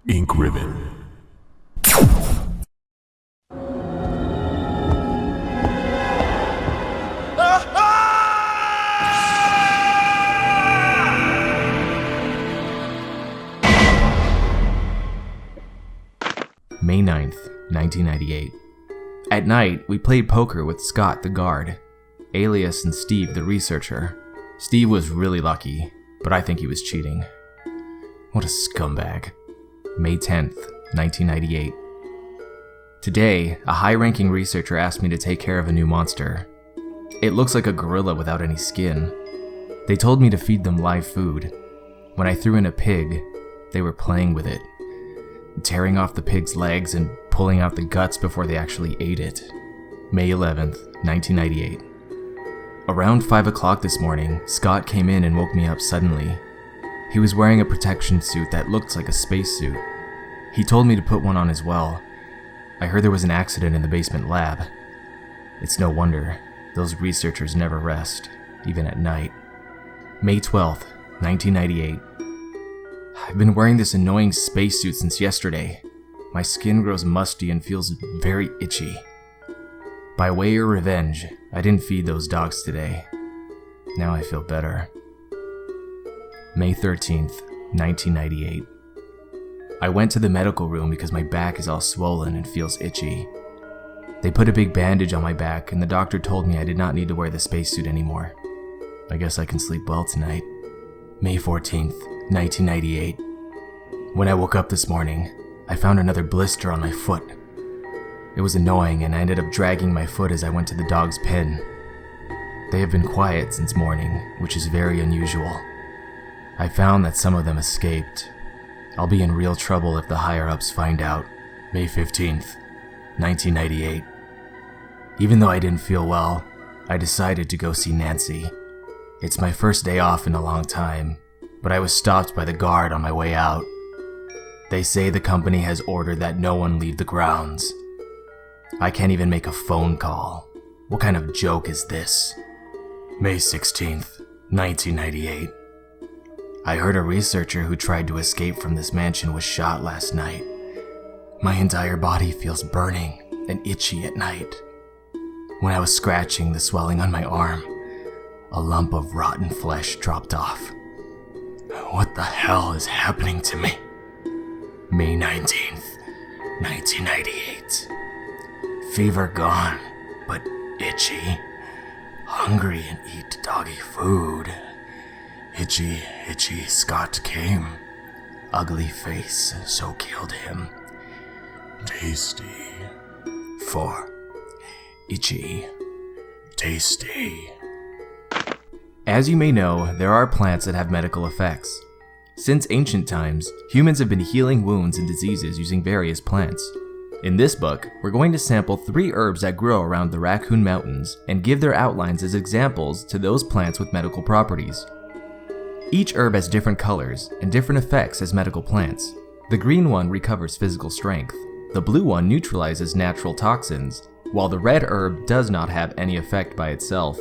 Ink ribbon. May 9th, 1998. At night, we played poker with Scott the guard, Alias and Steve the researcher. Steve was really lucky, but I think he was cheating. What a scumbag. May 10th, 1998. Today, a high-ranking researcher asked me to take care of a new monster. It looks like a gorilla without any skin. They told me to feed them live food. When I threw in a pig, they were playing with it, tearing off the pig's legs and pulling out the guts before they actually ate it. May 11th, 1998. Around 5 o'clock this morning, Scott came in and woke me up suddenly. He was wearing a protection suit that looked like a spacesuit. He told me to put one on as well. I heard there was an accident in the basement lab. It's no wonder. Those researchers never rest, even at night. May 12th, 1998. I've been wearing this annoying spacesuit since yesterday. My skin grows musty and feels very itchy. By way of revenge, I didn't feed those dogs today. Now I feel better. May 13th, 1998. I went to the medical room because my back is all swollen and feels itchy. They put a big bandage on my back and the doctor told me I did not need to wear the spacesuit anymore. I guess I can sleep well tonight. May 14th, 1998. When I woke up this morning, I found another blister on my foot. It was annoying and I ended up dragging my foot as I went to the dog's pen. They have been quiet since morning, which is very unusual. I found that some of them escaped. I'll be in real trouble if the higher-ups find out. May 15th, 1998. Even though I didn't feel well, I decided to go see Nancy. It's my first day off in a long time, but I was stopped by the guard on my way out. They say the company has ordered that no one leave the grounds. I can't even make a phone call. What kind of joke is this? May 16th, 1998. I heard a researcher who tried to escape from this mansion was shot last night. My entire body feels burning and itchy at night. When I was scratching the swelling on my arm, a lump of rotten flesh dropped off. What the hell is happening to me? May 19th, 1998. Fever gone, but itchy. Hungry and eat doggy food. Itchy, itchy, Scott came. Ugly face, so killed him. Tasty. 4. Itchy. Tasty. As you may know, there are plants that have medical effects. Since ancient times, humans have been healing wounds and diseases using various plants. In this book, we're going to sample 3 herbs that grow around the Raccoon Mountains and give their outlines as examples to those plants with medical properties. Each herb has different colors and different effects as medical plants. The green one recovers physical strength, the blue one neutralizes natural toxins, while the red herb does not have any effect by itself.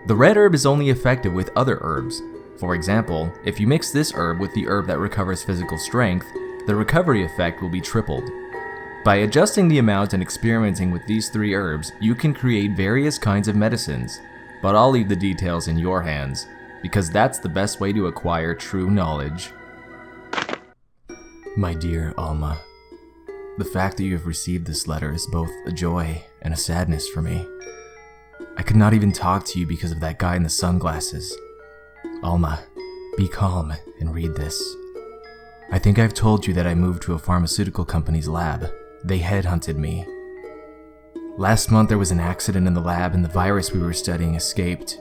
The red herb is only effective with other herbs. For example, if you mix this herb with the herb that recovers physical strength, the recovery effect will be tripled. By adjusting the amount and experimenting with these 3 herbs, you can create various kinds of medicines, but I'll leave the details in your hands, because that's the best way to acquire true knowledge. My dear Alma, the fact that you have received this letter is both a joy and a sadness for me. I could not even talk to you because of that guy in the sunglasses. Alma, be calm and read this. I think I've told you that I moved to a pharmaceutical company's lab. They headhunted me. Last month there was an accident in the lab and the virus we were studying escaped.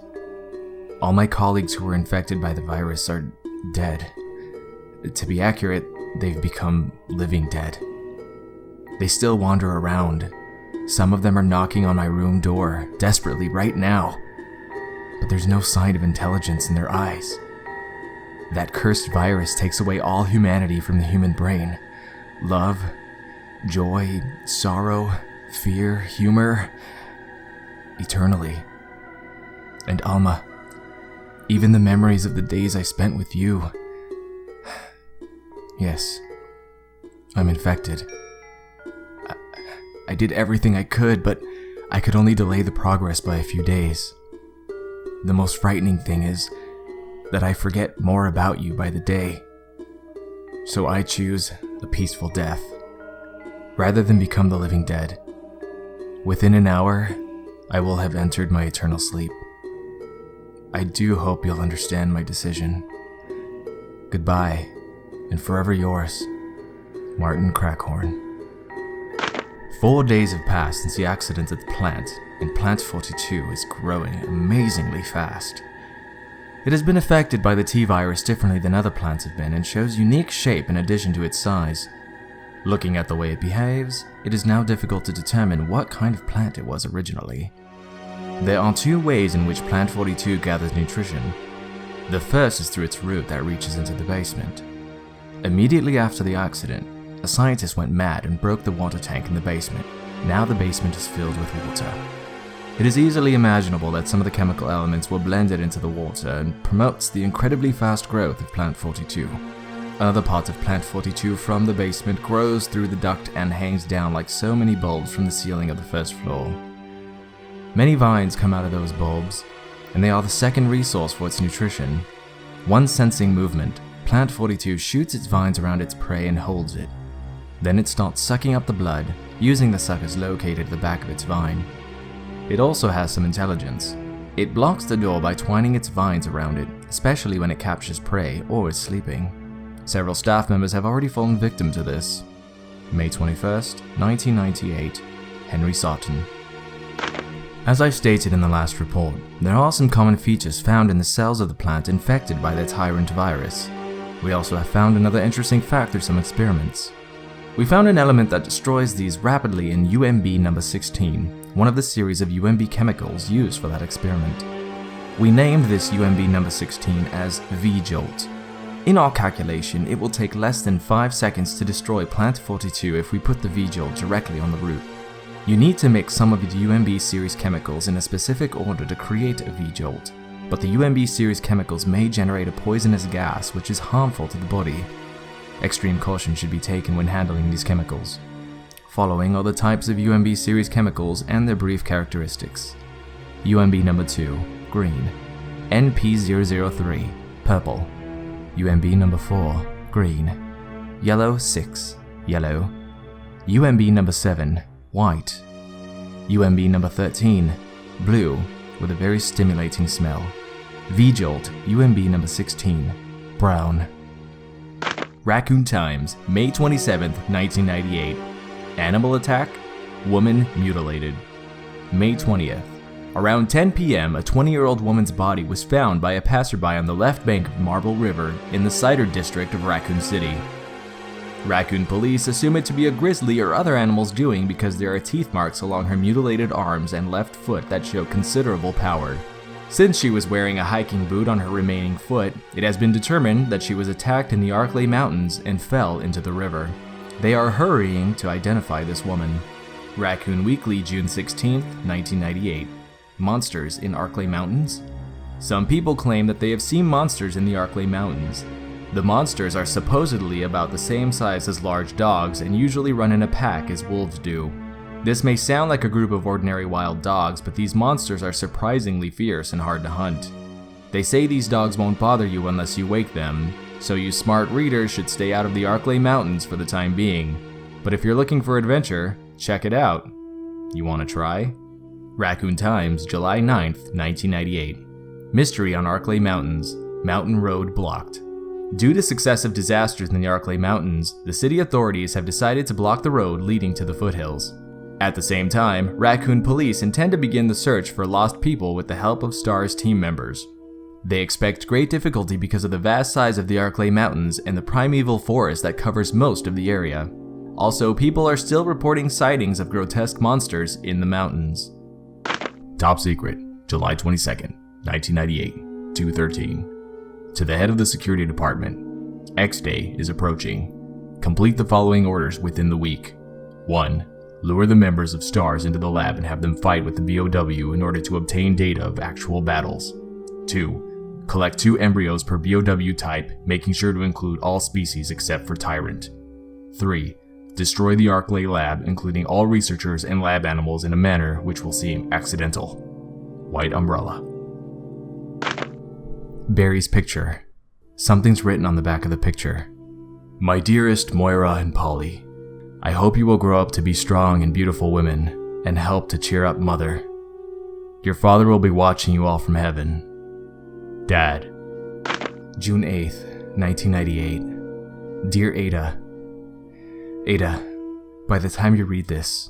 All my colleagues who were infected by the virus are dead. To be accurate, they've become living dead. They still wander around. Some of them are knocking on my room door, desperately right now. But there's no sign of intelligence in their eyes. That cursed virus takes away all humanity from the human brain. Love, joy, sorrow, fear, humor, eternally. And Alma, even the memories of the days I spent with you. Yes, I'm infected. I did everything I could, but I could only delay the progress by a few days. The most frightening thing is that I forget more about you by the day. So I choose a peaceful death, rather than become the living dead. Within an hour, I will have entered my eternal sleep. I do hope you'll understand my decision. Goodbye, and forever yours, Martin Crackhorn. 4 days have passed since the accident at the plant, and Plant 42 is growing amazingly fast. It has been affected by the T-virus differently than other plants have been and shows unique shape in addition to its size. Looking at the way it behaves, it is now difficult to determine what kind of plant it was originally. There are 2 ways in which Plant 42 gathers nutrition. The first is through its root that reaches into the basement. Immediately after the accident, a scientist went mad and broke the water tank in the basement. Now the basement is filled with water. It is easily imaginable that some of the chemical elements were blended into the water and promotes the incredibly fast growth of Plant 42. Another part of Plant 42 from the basement grows through the duct and hangs down like so many bulbs from the ceiling of the first floor. Many vines come out of those bulbs, and they are the second resource for its nutrition. Once sensing movement, Plant 42 shoots its vines around its prey and holds it. Then it starts sucking up the blood, using the suckers located at the back of its vine. It also has some intelligence. It blocks the door by twining its vines around it, especially when it captures prey or is sleeping. Several staff members have already fallen victim to this. May 21st, 1998, Henry Sarton. As I stated in the last report, there are some common features found in the cells of the plant infected by the tyrant virus. We also have found another interesting fact through some experiments. We found an element that destroys these rapidly in UMB number 16, one of the series of UMB chemicals used for that experiment. We named this UMB number 16 as V-JOLT. In our calculation, it will take less than 5 seconds to destroy Plant 42 if we put the V-JOLT directly on the root. You need to mix some of the UMB series chemicals in a specific order to create a V-JOLT, but the UMB series chemicals may generate a poisonous gas which is harmful to the body. Extreme caution should be taken when handling these chemicals. Following are the types of UMB series chemicals and their brief characteristics. UMB number 2, green. NP003, purple. UMB number 4, green. Yellow 6, yellow. UMB number 7, white. UMB number 13, blue, with a very stimulating smell. V-JOLT, UMB number 16, brown. Raccoon Times, May 27th, 1998. Animal attack, woman mutilated. May 20th. Around 10 p.m., a 20-year-old woman's body was found by a passerby on the left bank of Marble River in the Cider district of Raccoon City. Raccoon police assume it to be a grizzly or other animal's doing because there are teeth marks along her mutilated arms and left foot that show considerable power. Since she was wearing a hiking boot on her remaining foot, it has been determined that she was attacked in the Arklay Mountains and fell into the river. They are hurrying to identify this woman. Raccoon Weekly, June 16, 1998. Monsters in Arklay Mountains? Some people claim that they have seen monsters in the Arklay Mountains. The monsters are supposedly about the same size as large dogs and usually run in a pack as wolves do. This may sound like a group of ordinary wild dogs, but these monsters are surprisingly fierce and hard to hunt. They say these dogs won't bother you unless you wake them, so you smart readers should stay out of the Arklay Mountains for the time being. But if you're looking for adventure, check it out. You want to try? Raccoon Times, July 9th, 1998. Mystery on Arklay Mountains. Mountain road blocked. Due to successive disasters in the Arklay Mountains, the city authorities have decided to block the road leading to the foothills. At the same time, Raccoon police intend to begin the search for lost people with the help of STAR's team members. They expect great difficulty because of the vast size of the Arklay Mountains and the primeval forest that covers most of the area. Also, people are still reporting sightings of grotesque monsters in the mountains. Top Secret, July 22nd, 1998, 2:13. To the head of the security department, X-Day is approaching. Complete the following orders within the week. 1. Lure the members of STARS into the lab and have them fight with the BOW in order to obtain data of actual battles. 2. Collect 2 embryos per BOW type, making sure to include all species except for Tyrant. 3. Destroy the Arclay lab, including all researchers and lab animals in a manner which will seem accidental. White umbrella. Barry's picture. Something's written on the back of the picture. My dearest Moira and Polly, I hope you will grow up to be strong and beautiful women and help to cheer up Mother. Your father will be watching you all from heaven. Dad. June 8th, 1998. Dear Ada. Ada, by the time you read this,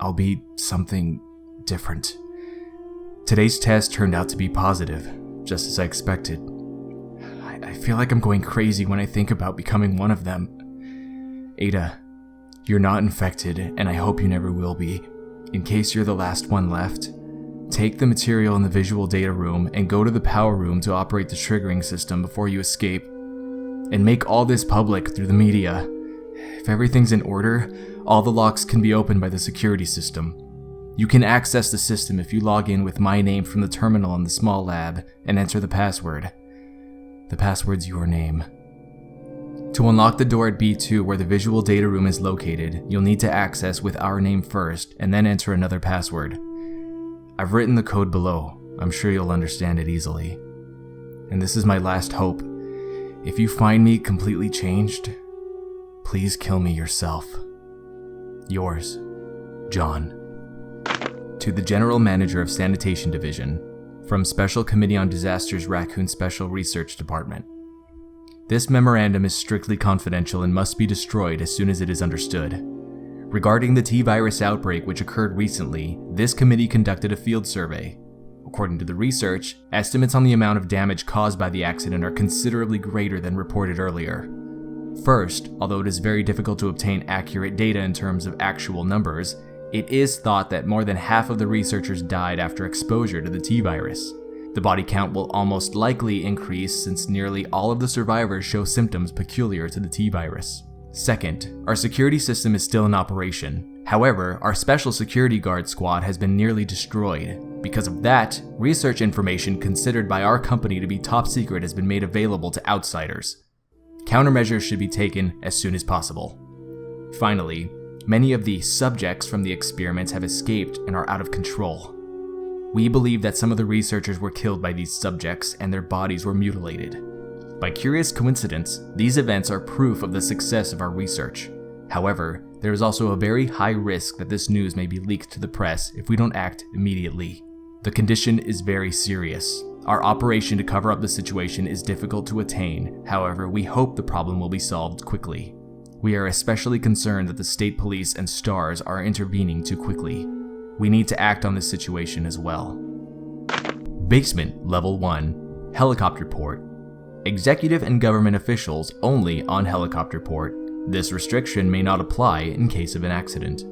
I'll be something different. Today's test turned out to be positive, just as I expected. I feel like I'm going crazy when I think about becoming one of them. Ada, you're not infected, and I hope you never will be. In case you're the last one left, take the material in the visual data room and go to the power room to operate the triggering system before you escape. And make all this public through the media. If everything's in order, all the locks can be opened by the security system. You can access the system if you log in with my name from the terminal in the small lab and enter the password. The password's your name. To unlock the door at B2 where the visual data room is located, you'll need to access with our name first and then enter another password. I've written the code below. I'm sure you'll understand it easily. And this is my last hope. If you find me completely changed, please kill me yourself. Yours, John. To the General Manager of Sanitation Division, from Special Committee on Disasters Raccoon Special Research Department. This memorandum is strictly confidential and must be destroyed as soon as it is understood. Regarding the T-virus outbreak which occurred recently, this committee conducted a field survey. According to the research, estimates on the amount of damage caused by the accident are considerably greater than reported earlier. First, although it is very difficult to obtain accurate data in terms of actual numbers, it is thought that more than half of the researchers died after exposure to the T-virus. The body count will almost likely increase since nearly all of the survivors show symptoms peculiar to the T-virus. Second, our security system is still in operation. However, our special security guard squad has been nearly destroyed. Because of that, research information considered by our company to be top secret has been made available to outsiders. Countermeasures should be taken as soon as possible. Finally, many of the subjects from the experiments have escaped and are out of control. We believe that some of the researchers were killed by these subjects and their bodies were mutilated. By curious coincidence, these events are proof of the success of our research. However, there is also a very high risk that this news may be leaked to the press if we don't act immediately. The condition is very serious. Our operation to cover up the situation is difficult to attain, however, we hope the problem will be solved quickly. We are especially concerned that the state police and STARS are intervening too quickly. We need to act on this situation as well. Basement Level 1, Helicopter Port. Executive and government officials only on helicopter port. This restriction may not apply in case of an accident.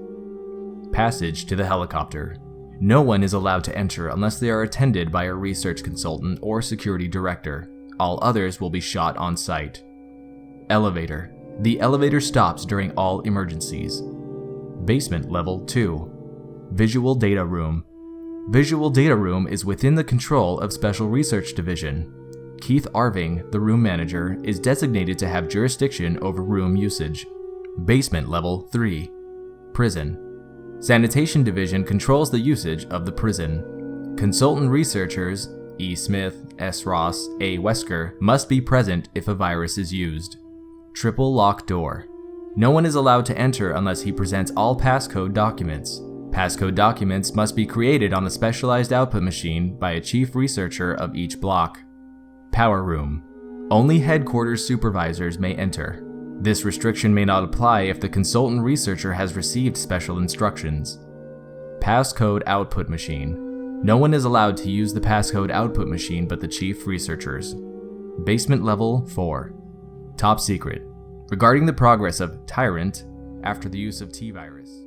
Passage to the helicopter. No one is allowed to enter unless they are attended by a research consultant or security director. All others will be shot on sight. Elevator. The elevator stops during all emergencies. Basement Level 2. Visual Data Room. Visual Data Room is within the control of Special Research Division. Keith Arving, the room manager, is designated to have jurisdiction over room usage. Basement Level 3. Prison. Sanitation Division controls the usage of the prison. Consultant researchers, E. Smith, S. Ross, A. Wesker, must be present if a virus is used. Triple lock door. No one is allowed to enter unless he presents all passcode documents. Passcode documents must be created on the specialized output machine by a chief researcher of each block. Power room. Only headquarters supervisors may enter. This restriction may not apply if the consultant researcher has received special instructions. Passcode output machine. No one is allowed to use the passcode output machine but the chief researchers. Basement Level 4. Top secret. Regarding the progress of Tyrant after the use of T-virus.